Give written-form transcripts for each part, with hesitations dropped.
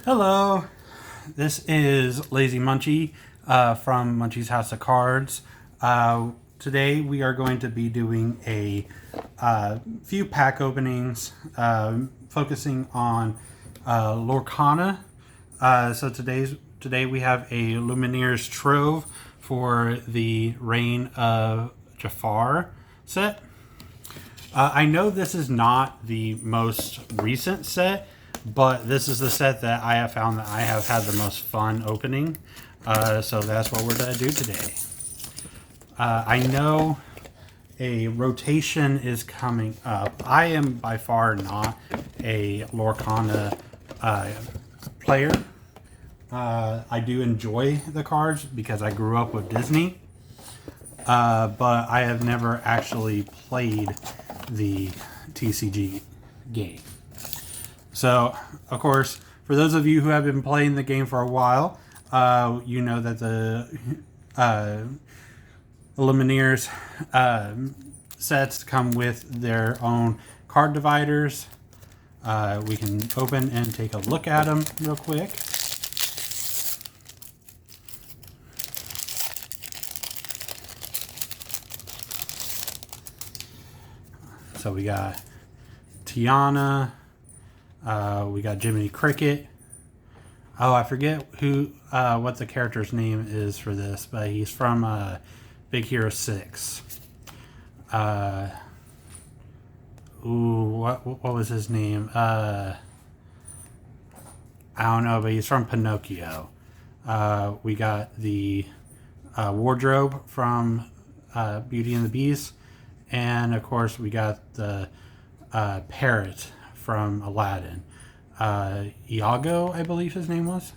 Hello, this is Lazy Munchy from Munchys House of Cards. Today we are going to be doing a few pack openings focusing on Lorcana. So today we have a Lumineers Trove for the Reign of Jafar set. I know this is not the most recent set, but this is the set that I have found that I have had the most fun opening. So that's what we're going to do today. I know a rotation is coming up. I am by far not a Lorcana player. I do enjoy the cards because I grew up with Disney. But I have never actually played the TCG game. So, of course, for those of you who have been playing the game for a while, you know that the Lumineers sets come with their own card dividers. We can open and take a look at them real quick. So we got Tiana. We got Jiminy Cricket. Oh, I forget what the character's name is for this, but he's from Big Hero 6. What was his name? I don't know, but he's from Pinocchio. We got the wardrobe from Beauty and the Beast. And, of course, we got the parrot from Aladdin. Iago, I believe his name was.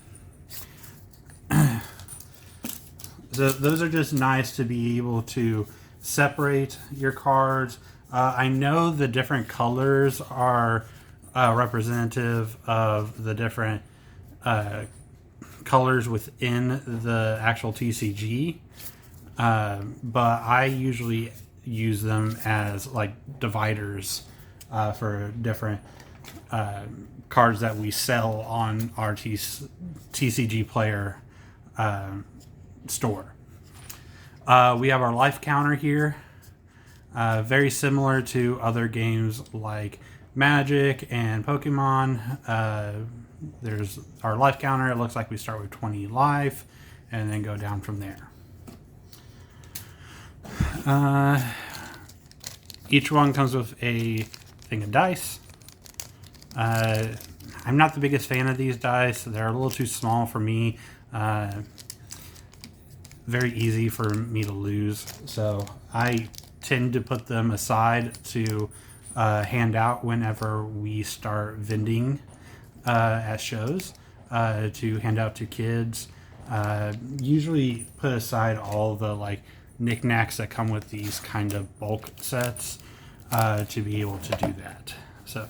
So those are just nice to be able to separate your cards. I know the different colors are representative of the different colors within the actual TCG. But I usually use them as like dividers for different cards that we sell on our TCGplayer store. We have our life counter here, very similar to other games like Magic and Pokemon. There's our life counter. It looks like we start with 20 life and then go down from there. Each one comes with a thing of dice. I'm not the biggest fan of these dice. They're a little too small for me. Very easy for me to lose. So I tend to put them aside to hand out whenever we start vending at shows, to hand out to kids. Usually put aside all the like knickknacks that come with these kind of bulk sets to be able to do that. So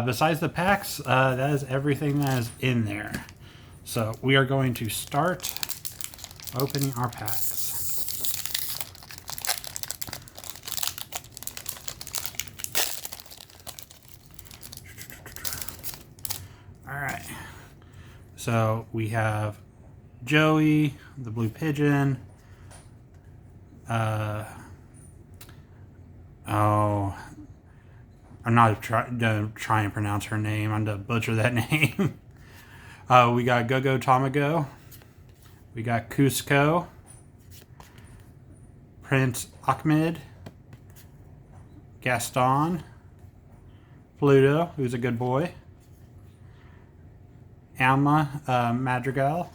besides the packs, that is everything that is in there. So we are going to start opening our packs. All right. So we have Joey, the blue pigeon. I'm not going to try and pronounce her name. I'm going to butcher that name. We got Gogo Tamago. We got Cusco. Prince Ahmed. Gaston. Pluto, who's a good boy. Alma Madrigal.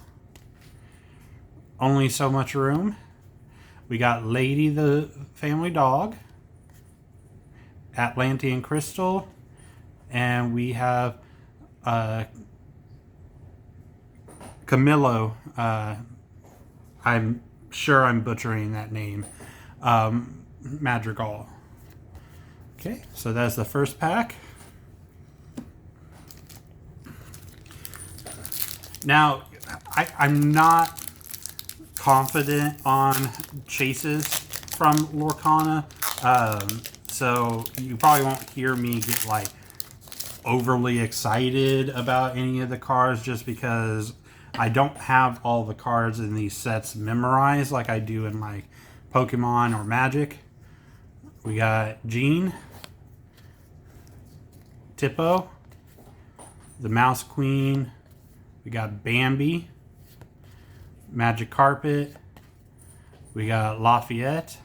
Only So Much Room. We got Lady the Family Dog. Atlantean Crystal. And we have Camillo. I'm sure I'm butchering that name. Madrigal. Okay, so that's the first pack. Now, I'm not confident on chases from Lorcana, so you probably won't hear me get like overly excited about any of the cards just because I don't have all the cards in these sets memorized like I do in like Pokemon or Magic. We got Jean, Tippo, the Mouse Queen. We got Bambi, Magic Carpet. We got Lafayette,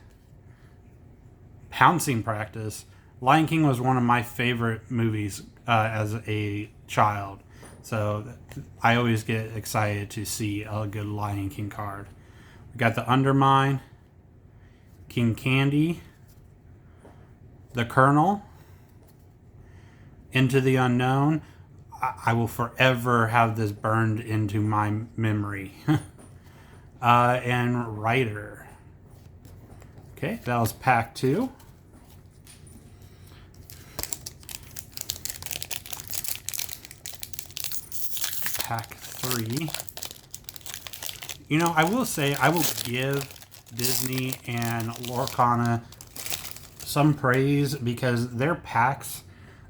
Pouncing Practice. Lion King was one of my favorite movies as a child. So I always get excited to see a good Lion King card. We got the Undermine, King Candy, the Colonel, Into the Unknown. I will forever have this burned into my memory. And Ryder. Okay, that was pack 2. Pack 3. You know, I will say I will give Disney and Lorcana some praise because their packs,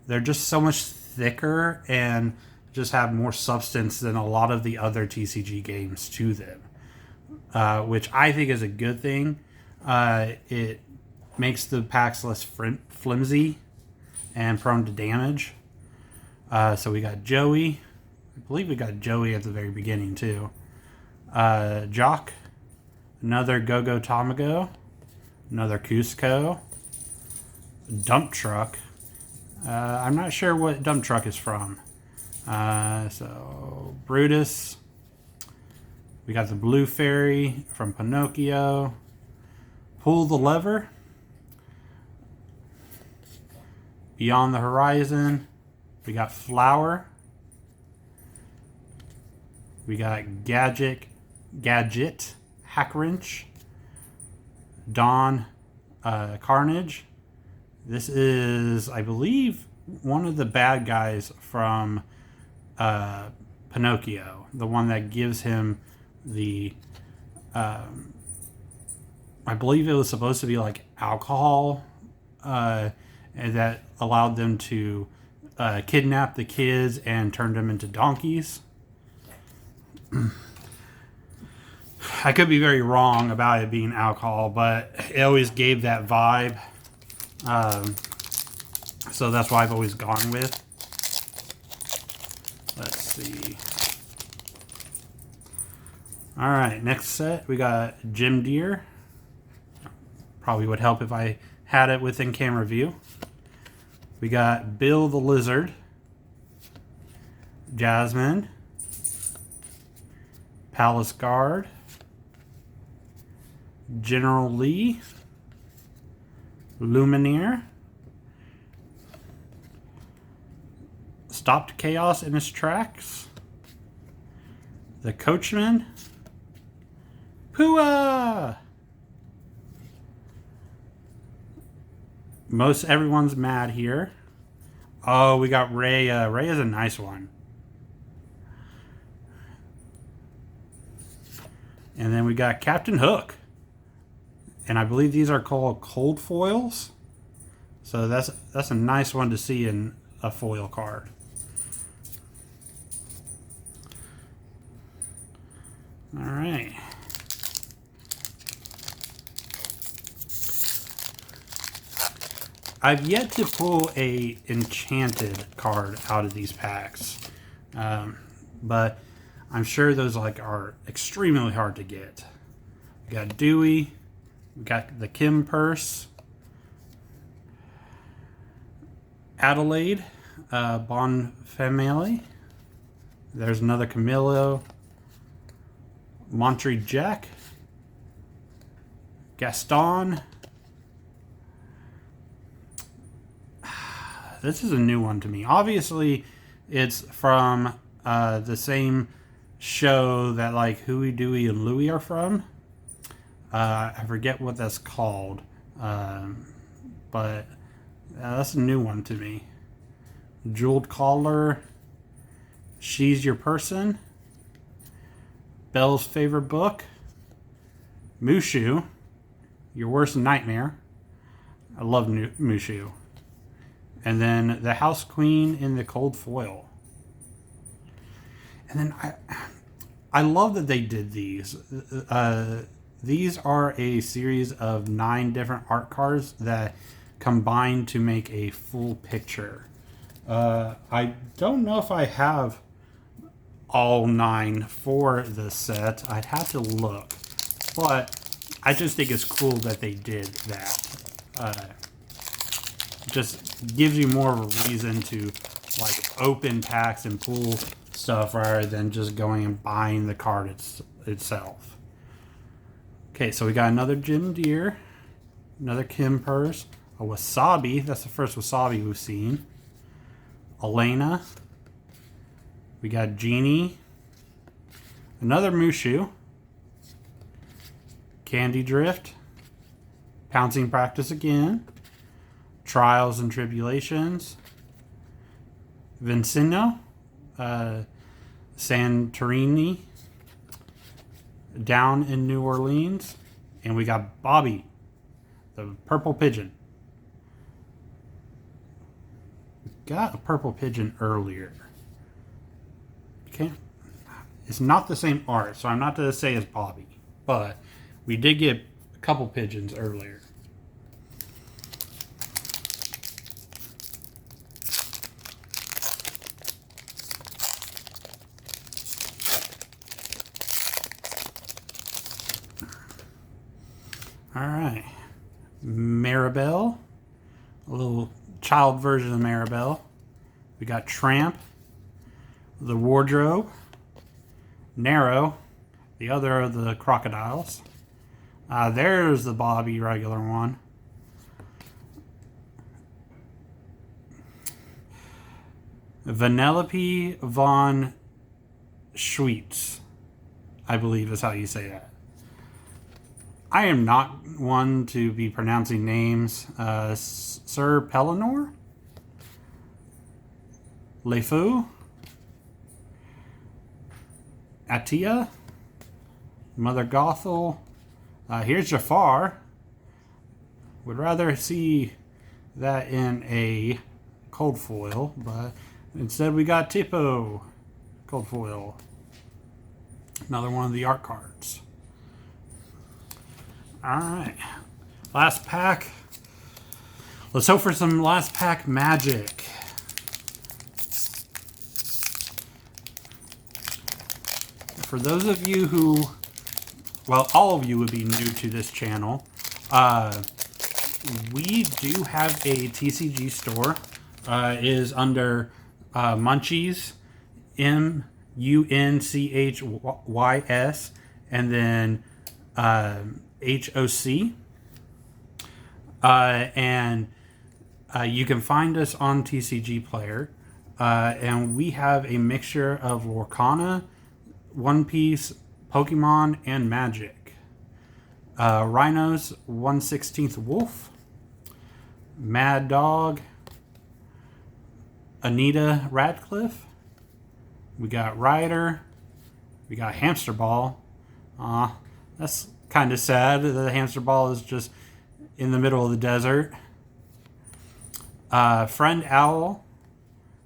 they're just so much thicker and just have more substance than a lot of the other TCG games to them, which I think is a good thing. It makes the packs less flimsy and prone to damage. So we got Joey. I believe we got Joey at the very beginning too. Jock, another Go-Go Tamago, another Cusco, Dump Truck. I'm not sure what Dump Truck is from. So Brutus. We got the Blue Fairy from Pinocchio. Pull the Lever. Beyond the Horizon. We got Flower. We got Gadget, Hack Wrench, Dawn, Carnage. This is, I believe, one of the bad guys from Pinocchio. The one that gives him the, I believe it was supposed to be like alcohol, and that allowed them to kidnap the kids and turn them into donkeys. I could be very wrong about it being alcohol, but it always gave that vibe. So that's why I've always gone with. Let's see. All right, next set we got Jim Deere. Probably would help if I had it within camera view. We got Bill the Lizard, Jasmine, Palace Guard, General Lee, Lumineer, Stopped Chaos in its tracks, the Coachman, Pua! Most everyone's mad here. Oh, we got Rhea. Rhea's a nice one. And then we got Captain Hook. And I believe these are called cold foils. So that's a nice one to see in a foil card. All right. I've yet to pull a enchanted card out of these packs. But I'm sure those are extremely hard to get. We got Dewey, we got the Kim Purse, Adelaide, Bon Family. There's another Camillo, Montre Jack, Gaston. This is a new one to me. Obviously, it's from the same show that like Huey, Dewey, and Louie are from. I forget what that's called, but that's a new one to me. Jeweled Collar, She's Your Person, Belle's Favorite Book, Mushu, Your Worst Nightmare. I love Mushu. And then the House Queen in the cold foil. And then I love that they did these. These are a series of 9 different art cards that combine to make a full picture. I don't know if I have all 9 for the set. I'd have to look. But I just think it's cool that they did that. Just gives you more of a reason to like open packs and pull stuff rather than just going and buying the card itself. Okay, so we got another Jim Deere, another Kim Purse, a Wasabi. That's the first Wasabi we've seen. Elena. We got Genie. Another Mushu. Candy Drift. Pouncing Practice again. Trials and Tribulations. Vincino. Santorini. Down in New Orleans. And we got Bobby, the Purple Pigeon. Got a Purple Pigeon earlier. Okay. It's not the same art, so I'm not going to say it's Bobby. But we did get a couple pigeons earlier. Alright. Maribel. A little child version of Maribel. We got Tramp. The Wardrobe. Narrow. The other of the crocodiles. There's the Bobby regular one. Vanellope von Schweetz, I believe is how you say that. I am not one to be pronouncing names. Sir Pellinor? LeFou? Atia? Mother Gothel? Here's Jafar. Would rather see that in a cold foil, but instead we got Tipo cold foil. Another one of the art cards. Alright. Last pack. Let's hope for some last pack magic. For those of you who, well, all of you would be new to this channel, we do have a TCG store. It is under Munchys, MUNCHYS, and then HOC. And you can find us on TCGplayer. And we have a mixture of Lorcana, One Piece, Pokemon, and Magic. Rhinos, 1/16 Wolf. Mad Dog. Anita Radcliffe. We got Ryder. We got Hamster Ball. That's kind of sad. The Hamster Ball is just in the middle of the desert. Friend Owl.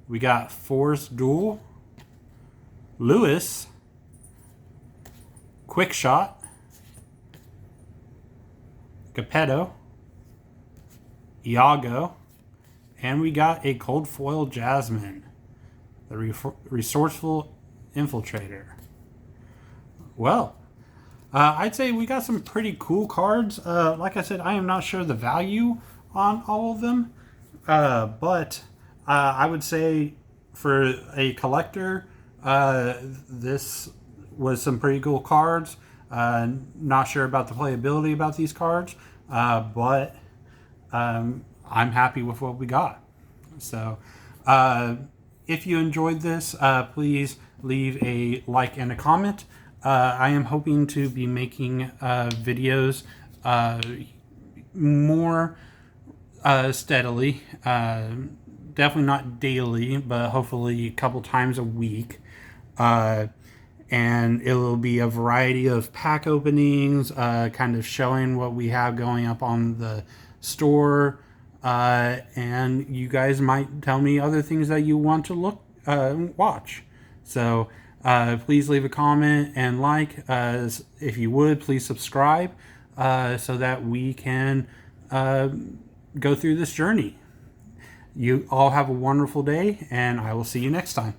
We got Force Duel. Lewis. Quick Shot. Geppetto. Iago. And we got a cold foil Jasmine. The Resourceful Infiltrator. Well, I'd say we got some pretty cool cards. Like I said, I am not sure the value on all of them. But I would say for a collector, this was some pretty cool cards. Not sure about the playability about these cards, but I'm happy with what we got. So if you enjoyed this, please leave a like and a comment. I am hoping to be making videos more steadily. Definitely not daily, but hopefully a couple times a week. And it will be a variety of pack openings, kind of showing what we have going up on the store, and you guys might tell me other things that you want to watch. So please leave a comment and like. If you would, please subscribe so that we can go through this journey. You all have a wonderful day, and I will see you next time.